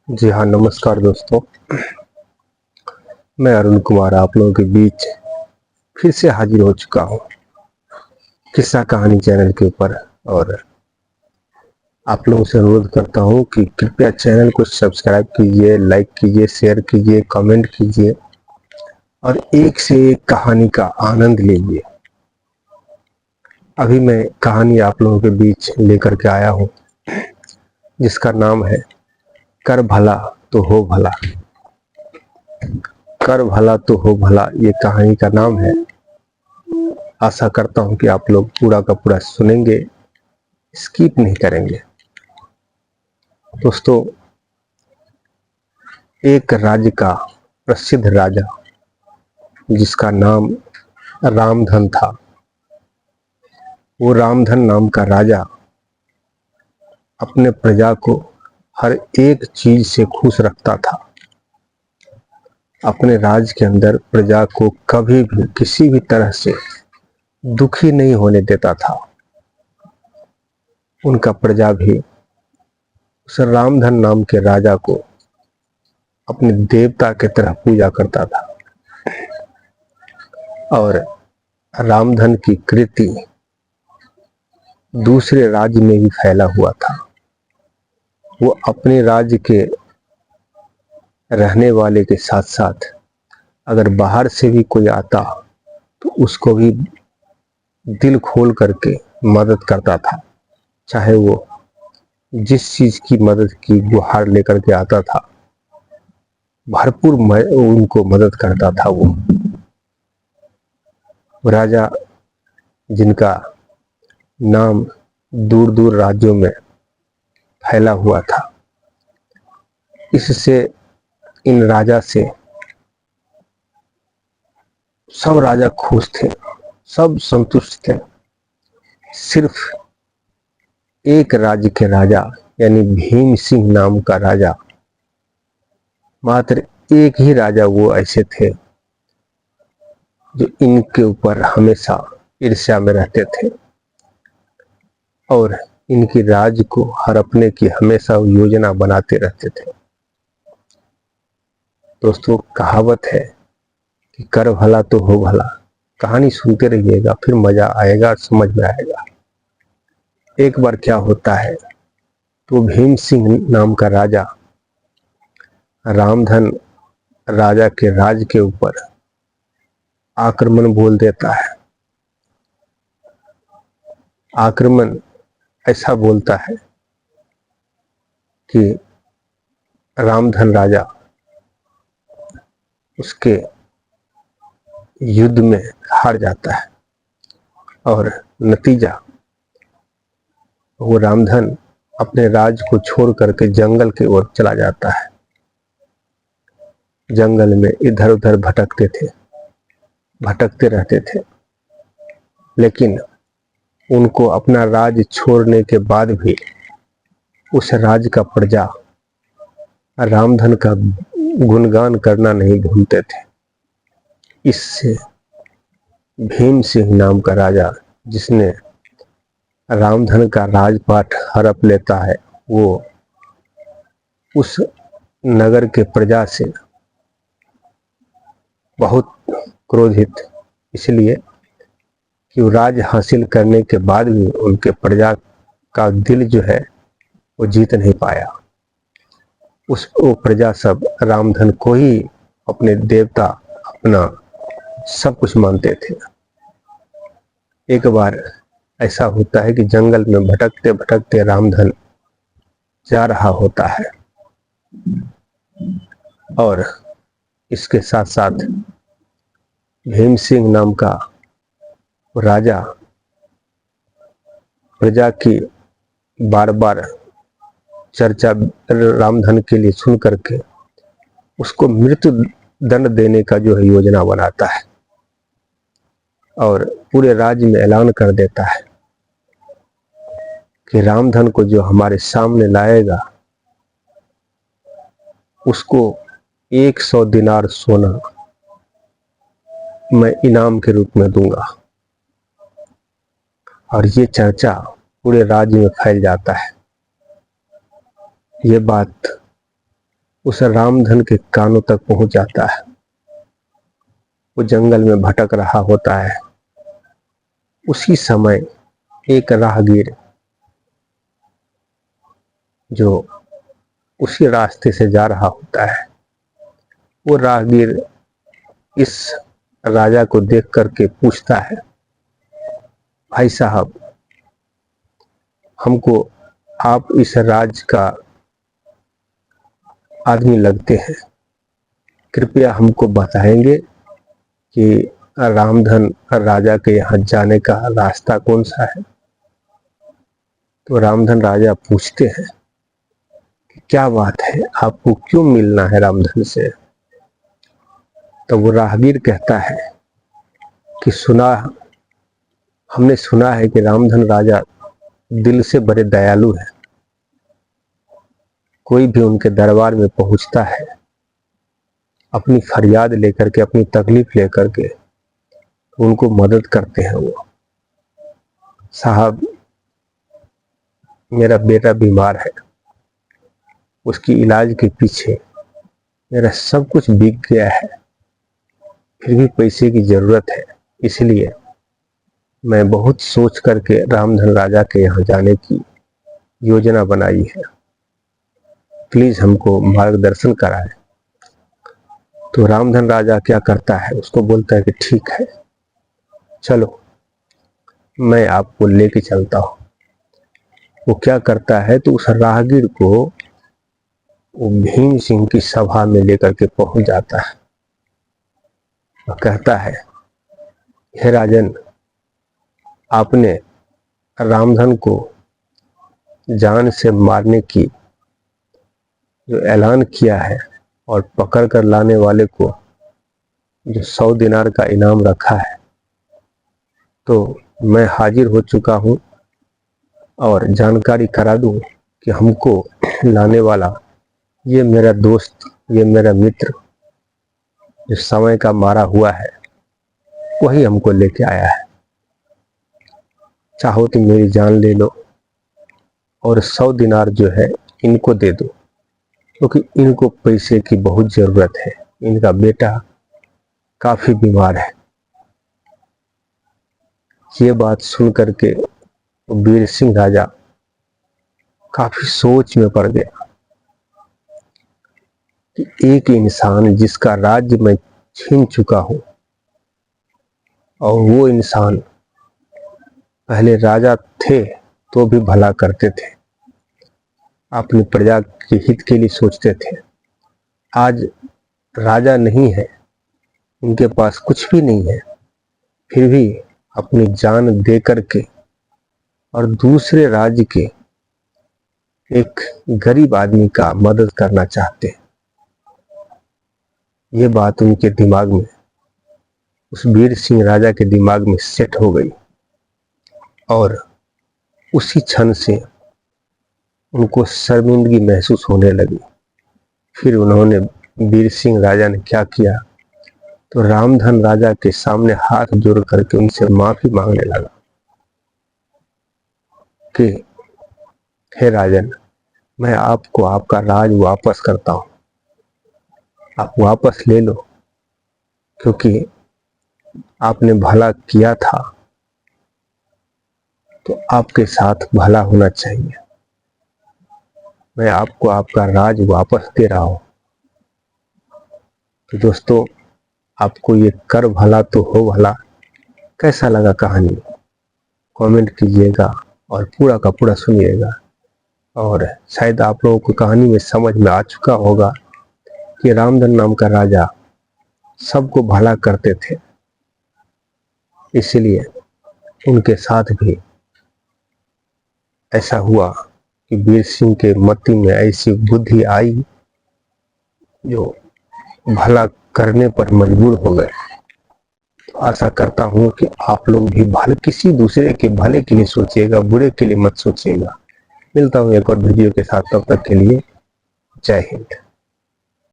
जी हाँ, नमस्कार दोस्तों। मैं अरुण कुमार आप लोगों के बीच फिर से हाजिर हो चुका हूँ किस्सा कहानी चैनल के ऊपर। और आप लोगों से अनुरोध करता हूँ कि कृपया चैनल को सब्सक्राइब कीजिए, लाइक कीजिए, शेयर कीजिए, कमेंट कीजिए और एक से एक कहानी का आनंद लीजिए। अभी मैं कहानी आप लोगों के बीच लेकर के आया हूँ जिसका नाम है कर भला तो हो भला। कर भला तो हो भला, ये कहानी का नाम है। आशा करता हूं कि आप लोग पूरा का पूरा सुनेंगे, स्किप नहीं करेंगे। दोस्तों, एक राज्य का प्रसिद्ध राजा जिसका नाम रामधन था, वो रामधन नाम का राजा अपने प्रजा को हर एक चीज से खुश रखता था। अपने राज्य के अंदर प्रजा को कभी भी किसी भी तरह से दुखी नहीं होने देता था। उनका प्रजा भी उस रामधन नाम के राजा को अपने देवता की तरह पूजा करता था। और रामधन की कृति दूसरे राज्य में भी फैला हुआ था। वो अपने राज्य के रहने वाले के साथ साथ अगर बाहर से भी कोई आता तो उसको भी दिल खोल करके मदद करता था। चाहे वो जिस चीज की मदद की गुहार लेकर के आता था, भरपूर उनको मदद करता था। वो राजा जिनका नाम दूर दूर राज्यों में फैला हुआ था, इससे इन राजा से सब राजा खुश थे, सब संतुष्ट थे। सिर्फ एक राज्य के राजा यानी भीम सिंह नाम का राजा, मात्र एक ही राजा वो ऐसे थे जो इनके ऊपर हमेशा ईर्ष्या में रहते थे और इनकी राज्य को हड़पने की हमेशा योजना बनाते रहते थे। दोस्तों, कहावत है कि कर भला तो हो भला। कहानी सुनते रहिएगा, फिर मजा आएगा, समझ में आएगा। एक बार क्या होता है, तो भीम सिंह नाम का राजा रामधन राजा के राज के ऊपर आक्रमण बोल देता है। आक्रमण ऐसा बोलता है कि रामधन राजा उसके युद्ध में हार जाता है और नतीजा वो रामधन अपने राज को छोड़ करके जंगल की ओर चला जाता है। जंगल में इधर उधर भटकते रहते थे। लेकिन उनको अपना राज छोड़ने के बाद भी उस राज का प्रजा रामधन का गुणगान करना नहीं भूलते थे। इससे भीम सिंह नाम का राजा, जिसने रामधन का राजपाट हड़प लेता है, वो उस नगर के प्रजा से बहुत क्रोधित, इसलिए कि वो राज हासिल करने के बाद भी उनके प्रजा का दिल जो है वो जीत नहीं पाया। वो प्रजा सब रामधन को ही अपने देवता, अपना सब कुछ मानते थे। एक बार ऐसा होता है कि जंगल में भटकते भटकते रामधन जा रहा होता है और इसके साथ साथ भीम सिंह नाम का राजा प्रजा की बार बार चर्चा रामधन के लिए सुन करके उसको मृत्यु दंड देने का जो है योजना बनाता है और पूरे राज्य में ऐलान कर देता है कि रामधन को जो हमारे सामने लाएगा उसको 100 दिनार सोना मैं इनाम के रूप में दूंगा। और ये चर्चा पूरे राज्य में फैल जाता है। ये बात उस रामधन के कानों तक पहुंच जाता है। वो जंगल में भटक रहा होता है। उसी समय एक राहगीर जो उसी रास्ते से जा रहा होता है, वो राहगीर इस राजा को देख करके पूछता है, भाई साहब, हमको आप इस राज्य का आदमी लगते हैं, कृपया हमको बताएंगे कि रामधन राजा के यहाँ जाने का रास्ता कौन सा है। तो रामधन राजा पूछते हैं कि क्या बात है, आपको क्यों मिलना है रामधन से। तो वो राहगीर कहता है कि हमने सुना है कि रामधन राजा दिल से बड़े दयालु है। कोई भी उनके दरबार में पहुंचता है, अपनी फरियाद लेकर के, अपनी तकलीफ लेकर के उनको मदद करते हैं। वो साहब, मेरा बेटा बीमार है, उसकी इलाज के पीछे मेरा सब कुछ बिक गया है, फिर भी पैसे की जरूरत है, इसलिए मैं बहुत सोच करके रामधन राजा के यहाँ जाने की योजना बनाई है, प्लीज हमको मार्गदर्शन कराएं। तो रामधन राजा क्या करता है, उसको बोलता है कि ठीक है, चलो मैं आपको लेके चलता हूं। वो क्या करता है, तो उस राहगीर को वो भीम सिंह की सभा में लेकर के पहुंच जाता है और कहता है, हे राजन, आपने रामधन को जान से मारने की जो ऐलान किया है और पकड़ कर लाने वाले को जो 100 दिनार का इनाम रखा है, तो मैं हाजिर हो चुका हूं और जानकारी करा दूं कि हमको लाने वाला ये मेरा दोस्त, ये मेरा मित्र जो समय का मारा हुआ है, वही हमको लेके आया है। चाहो तो मेरी जान ले लो और 100 दिनार जो है इनको दे दो, क्योंकि इनको पैसे की बहुत जरूरत है, इनका बेटा काफी बीमार है। ये बात सुन करके वीर सिंह राजा काफी सोच में पड़ गया कि एक इंसान जिसका राज्य मैं छीन चुका हूं, और वो इंसान पहले राजा थे तो भी भला करते थे, अपनी प्रजा के हित के लिए सोचते थे, आज राजा नहीं है, उनके पास कुछ भी नहीं है, फिर भी अपनी जान दे करके और दूसरे राज्य के एक गरीब आदमी का मदद करना चाहते हैं। ये बात उनके दिमाग में, उस वीर सिंह राजा के दिमाग में सेट हो गई और उसी क्षण से उनको शर्मिंदगी महसूस होने लगी। फिर उन्होंने, वीर सिंह राजा ने क्या किया, तो रामधन राजा के सामने हाथ जोड़ करके उनसे माफी मांगने लगा कि हे राजन, मैं आपको आपका राज वापस करता हूं, आप वापस ले लो, क्योंकि आपने भला किया था तो आपके साथ भला होना चाहिए। मैं आपको आपका राज वापस दे रहा हूं। तो दोस्तों, आपको ये कर भला तो हो भला कैसा लगा कहानी, कमेंट कीजिएगा और पूरा का पूरा सुनिएगा। और शायद आप लोगों को कहानी में समझ में आ चुका होगा कि रामधन नाम का राजा सबको भला करते थे, इसलिए उनके साथ भी ऐसा हुआ कि वीर सिंह के मति में ऐसी बुद्धि आई जो भला करने पर मजबूर हो गए। तो आशा करता हूं कि आप लोग भी किसी दूसरे के भले के लिए सोचिएगा, बुरे के लिए मत सोचिएगा। मिलता हूं एक और वीडियो के साथ, तब तक के लिए जय हिंद।